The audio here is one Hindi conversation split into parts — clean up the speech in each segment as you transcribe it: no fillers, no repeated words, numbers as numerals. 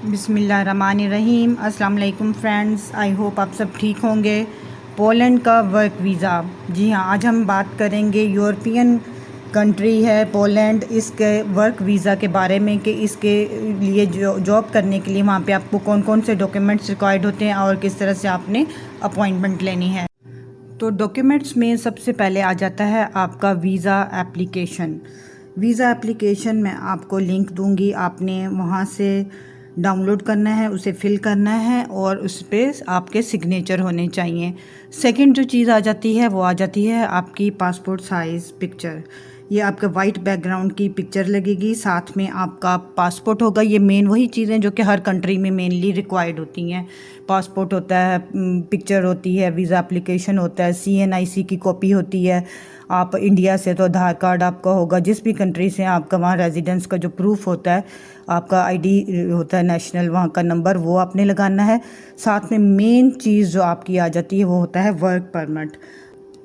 बिस्मिल्लाहिर्रहमानिर्रहीम। अस्सलाम वालेकुम फ्रेंड्स, आई होप आप सब ठीक होंगे। पोलैंड का वर्क वीज़ा, जी हाँ, आज हम बात करेंगे यूरोपियन कंट्री है पोलैंड, इसके वर्क वीज़ा के बारे में कि इसके लिए जॉब करने के लिए वहाँ पे आपको कौन कौन से डॉक्यूमेंट्स रिक्वायर्ड होते हैं और किस तरह से आपने अपॉइंटमेंट लेनी है। तो डॉक्यूमेंट्स में सबसे पहले आ जाता है आपका वीज़ा एप्लीकेशन। वीज़ा एप्लीकेशन मैं आपको लिंक दूंगी, आपने वहाँ से डाउनलोड करना है, उसे फिल करना है और उस पर आपके सिग्नेचर होने चाहिए। सेकंड जो चीज़ आ जाती है वो आ जाती है आपकी पासपोर्ट साइज़ पिक्चर। ये आपका वाइट बैकग्राउंड की पिक्चर लगेगी, साथ में आपका पासपोर्ट होगा। ये मेन वही चीज़ें जो कि हर कंट्री में मेनली रिक्वायर्ड होती हैं। पासपोर्ट होता है, पिक्चर होती है, वीज़ा एप्लीकेशन होता है, CNIC की कॉपी होती है। आप इंडिया से तो आधार कार्ड आपका होगा, जिस भी कंट्री से आपका वहाँ रेजिडेंस का जो प्रूफ होता है, आपका ID होता है नेशनल, वहाँ का नंबर, वो आपने लगाना है। साथ में मेन चीज़ जो आपकी आ जाती है वो होता है वर्क परमिट।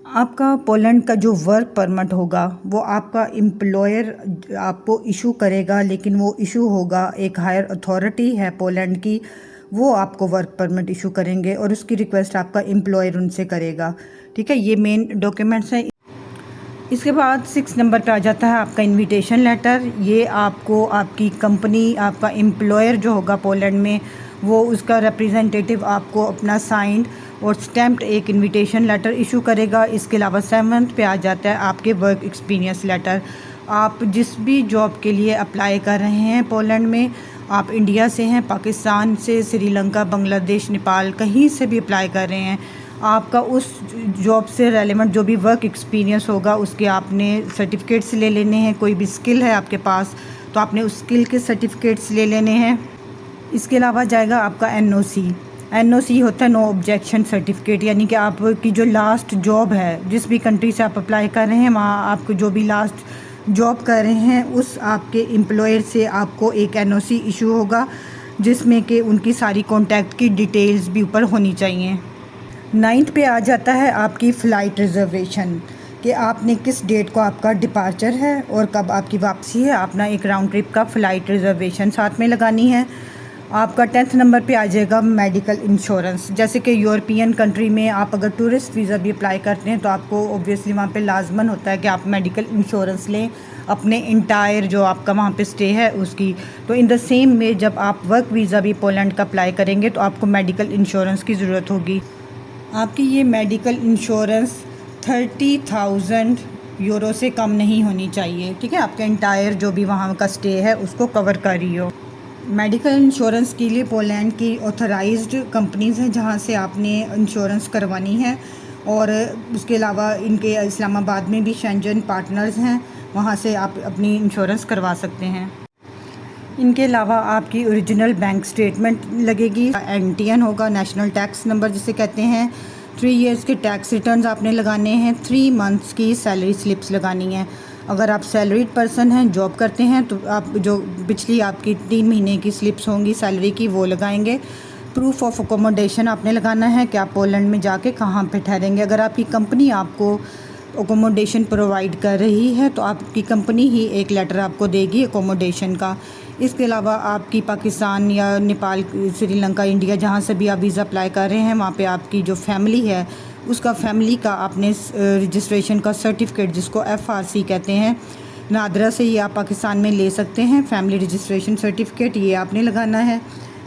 आपका पोलैंड का जो वर्क परमिट होगा वो आपका एम्प्लॉयर आपको इशू करेगा, लेकिन वो इशू होगा, एक हायर अथॉरिटी है पोलैंड की, वो आपको वर्क परमिट इशू करेंगे और उसकी रिक्वेस्ट आपका एम्प्लॉयर उनसे करेगा। ठीक है, ये मेन डॉक्यूमेंट्स हैं। इसके बाद 6 नंबर पे आ जाता है आपका इनविटेशन लेटर। ये आपको आपकी कंपनी, आपका एम्प्लॉयर जो होगा पोलैंड में, वो उसका रिप्रेजेंटेटिव आपको अपना साइंड और स्टैम्प्ड एक इनविटेशन लेटर इशू करेगा। इसके अलावा 7th पे आ जाता है आपके वर्क एक्सपीरियंस लेटर। आप जिस भी जॉब के लिए अप्लाई कर रहे हैं पोलैंड में, आप इंडिया से हैं, पाकिस्तान से, श्रीलंका, बांग्लादेश, नेपाल, कहीं से भी अप्लाई कर रहे हैं, आपका उस जॉब से रेलेवेंट जो भी वर्क एक्सपीरियंस होगा उसके आपने सर्टिफिकेट्स ले लेने हैं। कोई भी स्किल है आपके पास तो आपने उस स्किल के सर्टिफिकेट्स ले लेने हैं। इसके अलावा जाएगा आपका NOC होता है नो ऑब्जेक्शन सर्टिफिकेट, यानी कि आपकी जो लास्ट जॉब है, जिस भी कंट्री से आप अप्लाई कर रहे हैं, वहाँ आपको जो भी लास्ट जॉब कर रहे हैं उस आपके एम्प्लॉयर से आपको एक NOC इशू होगा, जिसमें कि उनकी सारी कॉन्टैक्ट की डिटेल्स भी ऊपर होनी चाहिए। 9th पे आ जाता है आपकी फ़्लाइट रिज़र्वेशन, कि आपने किस डेट को आपका डिपार्चर है और कब आपकी वापसी है। अपना एक राउंड ट्रिप का फ़्लाइट रिज़र्वेशन साथ में लगानी है। आपका 10th नंबर पे आ जाएगा मेडिकल इंश्योरेंस। जैसे कि यूरोपियन कंट्री में आप अगर टूरिस्ट वीज़ा भी अप्लाई करते हैं तो आपको ऑब्वियसली वहाँ पे लाजमन होता है कि आप मेडिकल इंश्योरेंस लें अपने इंटायर जो आपका वहाँ पे स्टे है उसकी। तो इन द सेम में जब आप वर्क वीज़ा भी पोलैंड का अप्लाई करेंगे तो आपको मेडिकल इंश्योरेंस की ज़रूरत होगी। आपकी ये मेडिकल इंश्योरेंस 30,000 यूरो से कम नहीं होनी चाहिए। ठीक है, आपका इंटायर जो भी वहाँ का स्टे है उसको कवर कर रही हो। मेडिकल इंश्योरेंस के लिए पोलैंड की ऑथराइज्ड कंपनीज़ हैं जहाँ से आपने इंश्योरेंस करवानी है, और उसके अलावा इनके इस्लामाबाद में भी शेंजन पार्टनर्स हैं, वहाँ से आप अपनी इंश्योरेंस करवा सकते हैं। इनके अलावा आपकी ओरिजिनल बैंक स्टेटमेंट लगेगी, NTN होगा, नेशनल टैक्स नंबर जिसे कहते हैं। 3 इयर्स के टैक्स रिटर्न्स आपने लगाने हैं। 3 मंथ्स की सैलरी स्लिप्स लगानी है। अगर आप सैलरीड पर्सन हैं, जॉब करते हैं, तो आप जो पिछली आपकी 3 महीने की स्लिप्स होंगी सैलरी की वो लगाएंगे। प्रूफ ऑफ अकोमोडेशन आपने लगाना है कि आप पोलैंड में जाके कहाँ पे ठहरेंगे। अगर आपकी कंपनी आपको अकोमोडेशन प्रोवाइड कर रही है तो आपकी कंपनी ही एक लेटर आपको देगी अकोमोडेशन का। इसके अलावा आपकी पाकिस्तान या नेपाल, श्रीलंका, इंडिया, जहाँ से भी आप वीज़ा अप्लाई कर रहे हैं, वहाँ पे आपकी जो फैमिली है उसका फैमिली का आपने रजिस्ट्रेशन का सर्टिफिकेट, जिसको FRC कहते हैं, नादरा से ये आप पाकिस्तान में ले सकते हैं। फैमिली रजिस्ट्रेशन सर्टिफिकेट ये आपने लगाना है।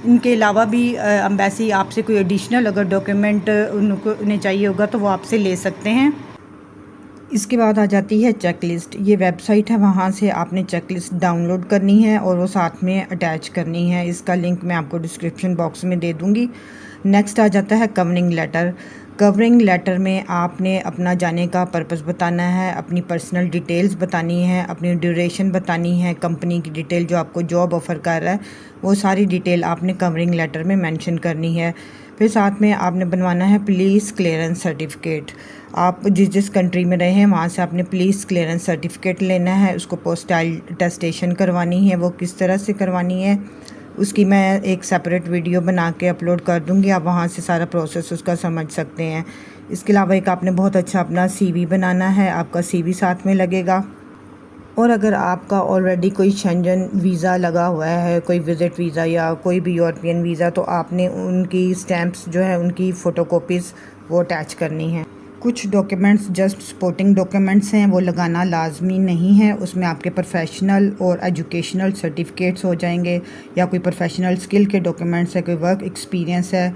इनके अलावा भी एम्बेसी आपसे कोई एडिशनल अगर डॉक्यूमेंट उन्हें चाहिए होगा तो वो आपसे ले सकते हैं। इसके बाद आ जाती है चेक लिस्ट। ये वेबसाइट है, वहाँ से आपने चेक लिस्ट डाउनलोड करनी है और वो साथ में अटैच करनी है। इसका लिंक मैं आपको डिस्क्रिप्शन बॉक्स में दे दूँगी। नेक्स्ट आ जाता है कवरिंग लेटर। कवरिंग लेटर में आपने अपना जाने का पर्पस बताना है, अपनी पर्सनल डिटेल्स बतानी है, अपनी ड्यूरेशन बतानी है, कंपनी की डिटेल जो आपको जॉब ऑफ़र कर रहा है वो सारी डिटेल आपने कवरिंग लेटर में मेंशन करनी है। फिर साथ में आपने बनवाना है पुलिस क्लियरेंस सर्टिफिकेट। आप जिस कंट्री में रहे हैं वहाँ से आपने पुलिस क्लियरेंस सर्टिफिकेट लेना है, उसको पोस्टल अटेस्टेशन करवानी है। वो किस तरह से करवानी है उसकी मैं एक सेपरेट वीडियो बना के अपलोड कर दूँगी, आप वहाँ से सारा प्रोसेस उसका समझ सकते हैं। इसके अलावा एक आपने बहुत अच्छा अपना CV बनाना है, आपका CV साथ में लगेगा। और अगर आपका ऑलरेडी कोई शेंजन वीज़ा लगा हुआ है, कोई विज़िट वीज़ा या कोई भी यूरोपियन वीज़ा, तो आपने उनकी स्टैम्प्स जो है उनकी फ़ोटोकॉपीज़ वो अटैच करनी है। कुछ डॉक्यूमेंट्स जस्ट सपोर्टिंग डॉक्यूमेंट्स हैं, वो लगाना लाजमी नहीं है। उसमें आपके प्रोफेशनल और एजुकेशनल सर्टिफिकेट्स हो जाएंगे, या कोई प्रोफेशनल स्किल के डॉक्यूमेंट्स है, कोई वर्क एक्सपीरियंस है,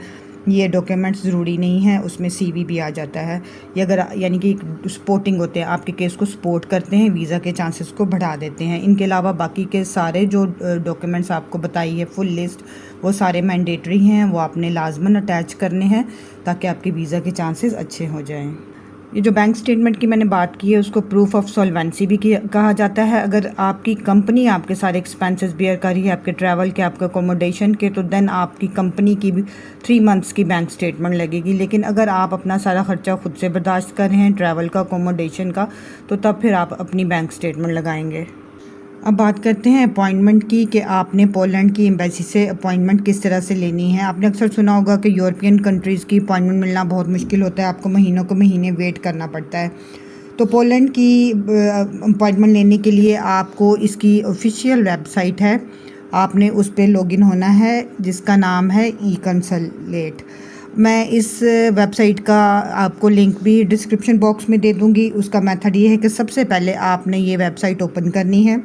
ये डॉक्यूमेंट्स ज़रूरी नहीं है। उसमें सीवी भी आ जाता है। ये अगर यानी कि सपोर्टिंग होते हैं, आपके केस को सपोर्ट करते हैं, वीज़ा के चांसेस को बढ़ा देते हैं। इनके अलावा बाकी के सारे जो डॉक्यूमेंट्स आपको बताई है फुल लिस्ट, वो सारे मैंडेटरी हैं, वो आपने लाजमन अटैच करने हैं ताकि आपके वीज़ा के चांसेस अच्छे हो जाएं। ये जो बैंक स्टेटमेंट की मैंने बात की है, उसको प्रूफ ऑफ सॉल्वेंसी भी कहा जाता है। अगर आपकी कंपनी आपके सारे एक्सपेंसेस बेयर कर रही है, आपके ट्रैवल के, आपके अकोमोडेशन के, तो देन आपकी कंपनी की भी 3 मंथ्स की बैंक स्टेटमेंट लगेगी। लेकिन अगर आप अपना सारा खर्चा खुद से बर्दाश्त कर रहे हैं, ट्रैवल का, अकोमोडेशन का, तो तब फिर आप अपनी बैंक स्टेटमेंट लगाएंगे। अब बात करते हैं अपॉइंटमेंट की, कि आपने पोलैंड की एम्बेसी से अपॉइंटमेंट किस तरह से लेनी है। आपने अक्सर सुना होगा कि यूरोपियन कंट्रीज़ की अपॉइंटमेंट मिलना बहुत मुश्किल होता है, आपको महीनों को महीने वेट करना पड़ता है। तो पोलैंड की अपॉइंटमेंट लेने के लिए आपको इसकी ऑफिशियल वेबसाइट है, आपने उस पर लॉगिन होना है, जिसका नाम है ई कंसलेट। मैं इस वेबसाइट का आपको लिंक भी डिस्क्रिप्शन बॉक्स में दे दूँगी। उसका मेथड ये है कि सबसे पहले आपने ये वेबसाइट ओपन करनी है।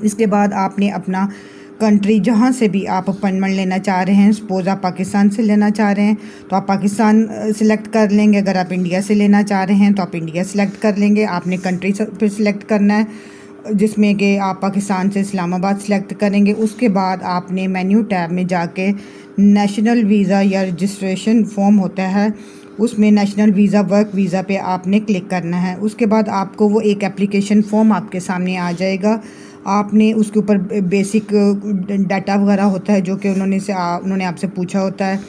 इसके बाद आपने अपना कंट्री, जहाँ से भी आप अपॉइंटमेंट लेना चाह रहे हैं, सपोज़ आप पाकिस्तान से लेना चाह रहे हैं तो आप पाकिस्तान सिलेक्ट कर लेंगे। अगर आप इंडिया से लेना चाह रहे हैं तो आप इंडिया सिलेक्ट कर लेंगे। आपने कंट्री फिर सिलेक्ट करना है, जिसमें कि आप पाकिस्तान से इस्लामाबाद सिलेक्ट करेंगे। उसके बाद आपने मेन्यू टैब में जाके नेशनल वीज़ा या रजिस्ट्रेशन फॉर्म होता है, उसमें नेशनल वीज़ा, वर्क वीज़ा पे आपने क्लिक करना है। उसके बाद आपको वो एक एप्लीकेशन फॉर्म आपके सामने आ जाएगा। आपने उसके ऊपर बेसिक डाटा वगैरह होता है जो कि उन्होंने आपसे पूछा होता है,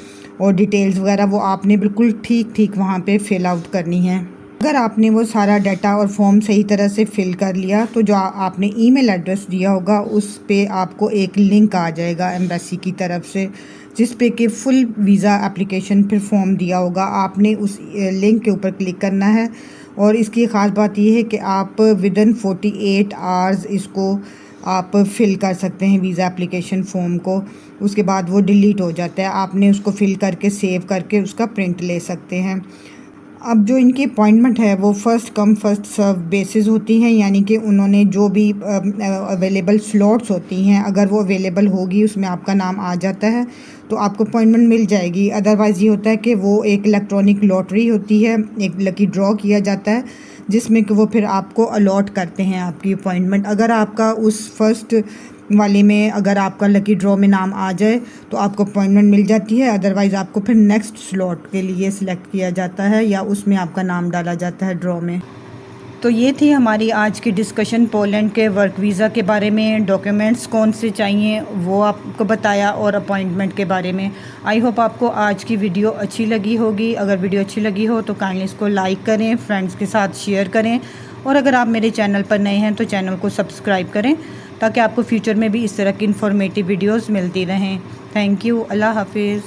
और डिटेल्स वगैरह वो आपने बिल्कुल ठीक वहाँ पे फिल आउट करनी है। अगर आपने वो सारा डाटा और फॉर्म सही तरह से फिल कर लिया, तो जो आपने ईमेल एड्रेस दिया होगा उस पे आपको एक लिंक आ जाएगा एम्बेसी की तरफ से, जिस पे कि फुल वीज़ा एप्लीकेशन फिर फॉर्म दिया होगा। आपने उस लिंक के ऊपर क्लिक करना है, और इसकी ख़ास बात यह है कि आप विदिन 48 आवर्स इसको आप फिल कर सकते हैं, वीज़ा एप्लीकेशन फॉर्म को। उसके बाद वो डिलीट हो जाता है। आपने उसको फिल करके सेव करके उसका प्रिंट ले सकते हैं। अब जो इनकी अपॉइंटमेंट है वो फ़र्स्ट कम फ़र्स्ट सर्व बेसिस होती हैं, यानी कि उन्होंने जो भी अवेलेबल स्लॉट्स होती हैं, अगर वो अवेलेबल होगी, उसमें आपका नाम आ जाता है तो आपको अपॉइंटमेंट मिल जाएगी। अदरवाइज़ ये होता है कि वो एक इलेक्ट्रॉनिक लॉटरी होती है, एक लकी ड्रॉ किया जाता है, जिसमें कि वो फिर आपको अलॉट करते हैं आपकी अपॉइंटमेंट। अगर आपका उस फर्स्ट वाले में अगर आपका लकी ड्रॉ में नाम आ जाए तो आपको अपॉइंटमेंट मिल जाती है। अदरवाइज़ आपको फिर नेक्स्ट स्लॉट के लिए सिलेक्ट किया जाता है, या उसमें आपका नाम डाला जाता है ड्रॉ में। तो ये थी हमारी आज की डिस्कशन पोलैंड के वर्क वीज़ा के बारे में। डॉक्यूमेंट्स कौन से चाहिए वो आपको बताया, और अपॉइंटमेंट के बारे में। आई होप आपको आज की वीडियो अच्छी लगी होगी। अगर वीडियो अच्छी लगी हो तो काइंडली इसको लाइक करें, फ्रेंड्स के साथ शेयर करें, और अगर आप मेरे चैनल पर नए हैं तो चैनल को सब्सक्राइब करें, ताकि आपको फ्यूचर में भी इस तरह की इन्फॉर्मेटिव वीडियोज़ मिलती रहें। Thank you. अल्लाह हाफिज़।